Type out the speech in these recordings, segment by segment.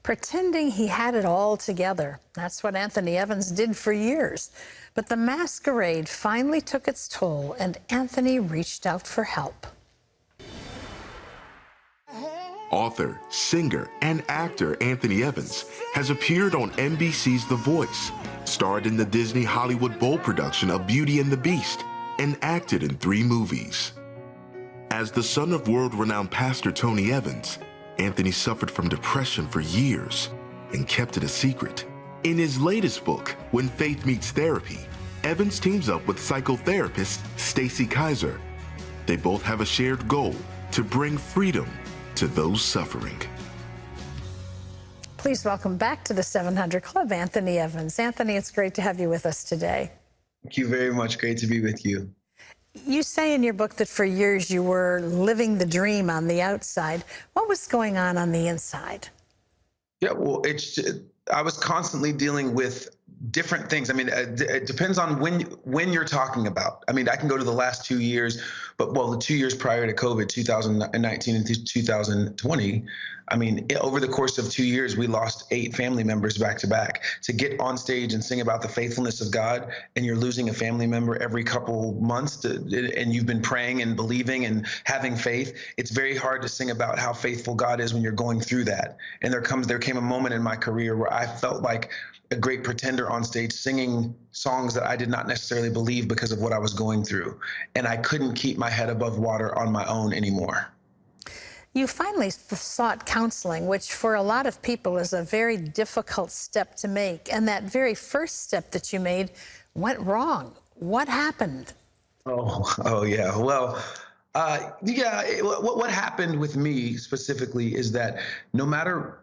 pretending he had it all together. That's what Anthony Evans did for years. But the masquerade finally took its toll, and Anthony reached out for help. Author, singer, and actor Anthony Evans has appeared on NBC's The Voice, starred in the Disney Hollywood Bowl production of Beauty and the Beast, and acted in 3 movies. As the son of world-renowned pastor Tony Evans, Anthony suffered from depression for years and kept it a secret. In his latest book, When Faith Meets Therapy, Evans teams up with psychotherapist Stacy Kaiser. They both have a shared goal: to bring freedom to those suffering. Please welcome back to the 700 Club, Anthony Evans. Anthony, it's great to have you with us today. Thank you very much. Great to be with you. You say in your book that for years you were living the dream on the outside. What was going on the inside? Yeah, well, I was constantly dealing with different things. I mean, it depends on when you're talking about. I mean, I can go to the last 2 years, but the 2 years prior to COVID, 2019 and 2020. I mean, over the course of 2 years, we lost 8 family members back to back. To get on stage and sing about the faithfulness of God, and you're losing a family member every couple months, and you've been praying and believing and having faith, it's very hard to sing about how faithful God is when you're going through that. And there came a moment in my career where I felt like a great pretender on stage, singing songs that I did not necessarily believe because of what I was going through. And I couldn't keep my head above water on my own anymore. You finally sought counseling, which for a lot of people is a very difficult step to make. And that very first step that you made went wrong. What happened? Oh yeah. Well, what happened with me specifically is that no matter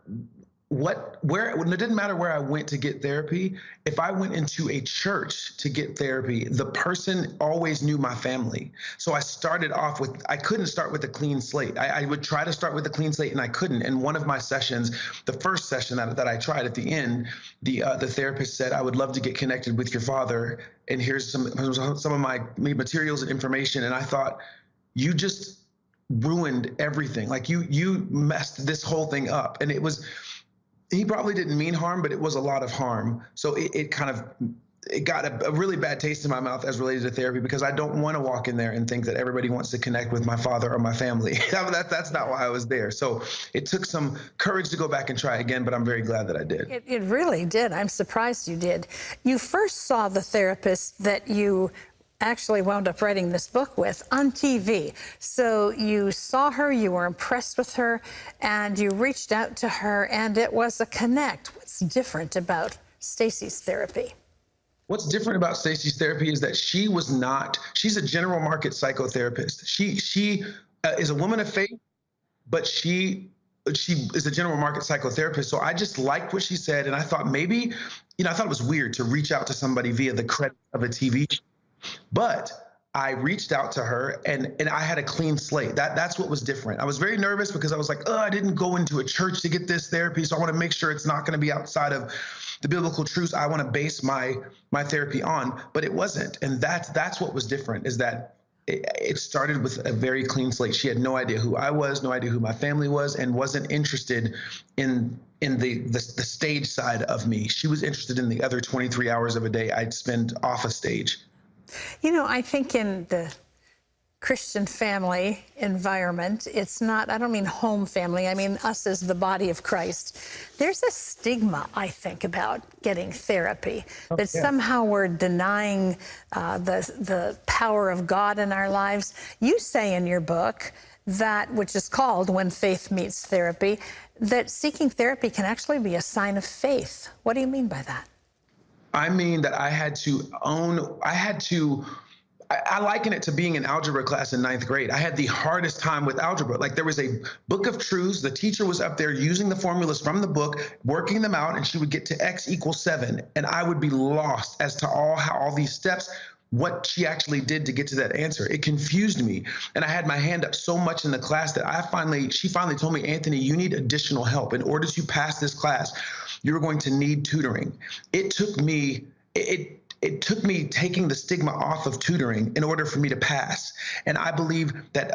it didn't matter where I went to get therapy. If I went into a church to get therapy, the person always knew my family. So I started off with, I couldn't start with a clean slate. I would try to start with a clean slate and I couldn't. And one of my sessions, the first session that I tried, at the end, the therapist said, "I would love to get connected with your father. And here's some of my materials and information." And I thought, you just ruined everything. Like you messed this whole thing up. And he probably didn't mean harm, but it was a lot of harm. So it got a really bad taste in my mouth as related to therapy, because I don't want to walk in there and think that everybody wants to connect with my father or my family. That's not why I was there. So it took some courage to go back and try again, but I'm very glad that I did. It really did. I'm surprised you did. You first saw the therapist that you actually wound up writing this book with on TV. So you saw her, you were impressed with her, and you reached out to her, and it was a connect. What's different about Stacy's therapy? What's different about Stacy's therapy is that she's a general market psychotherapist. She is a woman of faith, but she is a general market psychotherapist. So I just liked what she said, and I thought maybe, I thought it was weird to reach out to somebody via the credit of a TV show. But I reached out to her and I had a clean slate. That's what was different. I was very nervous because I was like, I didn't go into a church to get this therapy. So I want to make sure it's not going to be outside of the biblical truths I want to base my therapy on. But it wasn't. And that's what was different, is that it started with a very clean slate. She had no idea who I was, no idea who my family was, and wasn't interested in the stage side of me. She was interested in the other 23 hours of a day I'd spend off a stage. I think in the Christian family environment, it's not, I don't mean home family, I mean us as the body of Christ. There's a stigma, I think, about getting therapy, that somehow we're denying the power of God in our lives. You say in your book that, which is called When Faith Meets Therapy, that seeking therapy can actually be a sign of faith. What do you mean by that? I mean that I liken it to being in algebra class in 9th grade. I had the hardest time with algebra. Like, there was a book of truths. The teacher was up there using the formulas from the book, working them out, and she would get to x equals 7. And I would be lost as to how all these steps, what she actually did to get to that answer. It confused me. And I had my hand up so much in the class that she finally told me, "Anthony, you need additional help. In order to pass this class, you're going to need tutoring." It took me taking the stigma off of tutoring in order for me to pass. And I believe that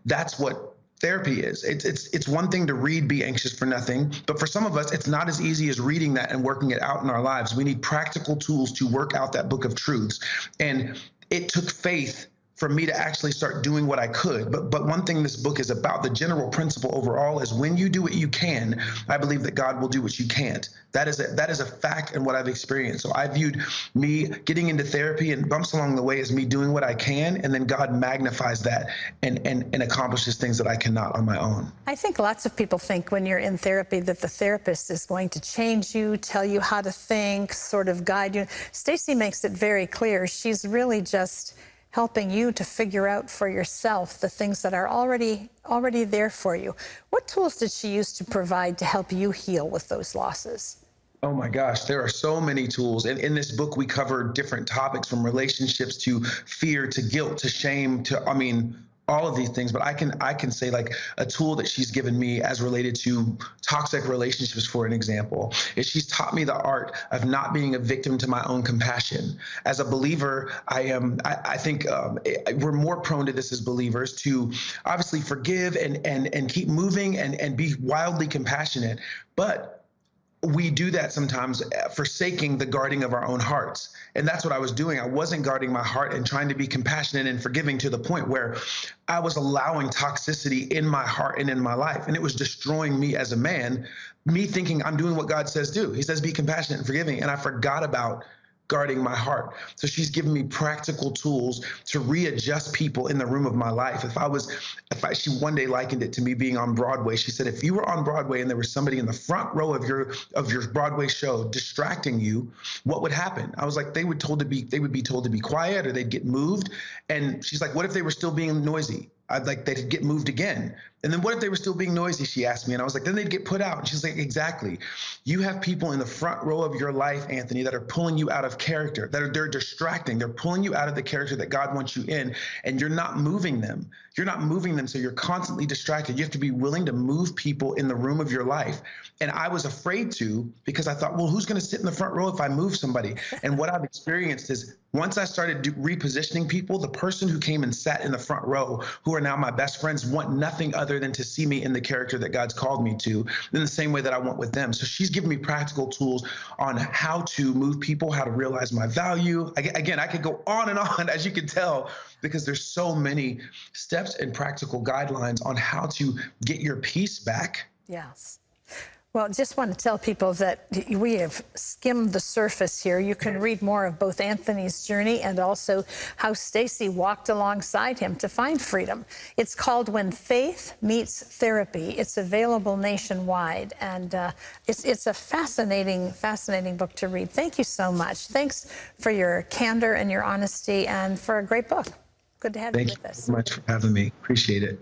that's what therapy is. It's one thing to read Be Anxious for Nothing, but for some of us, it's not as easy as reading that and working it out in our lives. We need practical tools to work out that book of truths. And it took faith for me to actually start doing what I could. But one thing this book is about, the general principle overall, is when you do what you can, I believe that God will do what you can't. That is a fact and what I've experienced. So I viewed me getting into therapy and bumps along the way as me doing what I can, and then God magnifies that and accomplishes things that I cannot on my own. I think lots of people think when you're in therapy that the therapist is going to change you, tell you how to think, sort of guide you. Stacy makes it very clear she's really just helping you to figure out for yourself the things that are already there for you. What tools did she use to provide to help you heal with those losses? Oh my gosh, there are so many tools. And in this book, we cover different topics from relationships to fear to guilt to shame to, all of these things. But I can say, like, a tool that she's given me as related to toxic relationships, for an example, is she's taught me the art of not being a victim to my own compassion. As a believer, I think we're more prone to this as believers, to obviously forgive and keep moving and be wildly compassionate. But we do that sometimes, forsaking the guarding of our own hearts. And that's what I was doing. I wasn't guarding my heart and trying to be compassionate and forgiving to the point where I was allowing toxicity in my heart and in my life. And it was destroying me as a man, me thinking I'm doing what God says do. He says, be compassionate and forgiving. And I forgot about guarding my heart. So she's given me practical tools to readjust people in the room of my life. She one day likened it to me being on Broadway. She said, if you were on Broadway and there was somebody in the front row of your Broadway show distracting you, what would happen? I was like, they would be told to be quiet, or they'd get moved. And she's like, what if they were still being noisy? They'd get moved again. And then what if they were still being noisy, she asked me. And I was like, then they'd get put out. And she's like, exactly. You have people in the front row of your life, Anthony, that are pulling you out of character, they're distracting. They're pulling you out of the character that God wants you in, and you're not moving them. You're not moving them, so you're constantly distracted. You have to be willing to move people in the room of your life. And I was afraid to, because I thought, well, who's going to sit in the front row if I move somebody? And what I've experienced is, once I started repositioning people, the person who came and sat in the front row, who are now my best friends, want nothing other than to see me in the character that God's called me to, in the same way that I want with them. So she's given me practical tools on how to move people, how to realize my value. Again, I could go on and on, as you can tell, because there's so many steps and practical guidelines on how to get your peace back. Yes. Well, just want to tell people that we have skimmed the surface here. You can read more of both Anthony's journey and also how Stacy walked alongside him to find freedom. It's called When Faith Meets Therapy. It's available nationwide, and it's a fascinating book to read. Thank you so much. Thanks for your candor and your honesty, and for a great book. Good to have you with us. Thank you so much for having me. Appreciate it.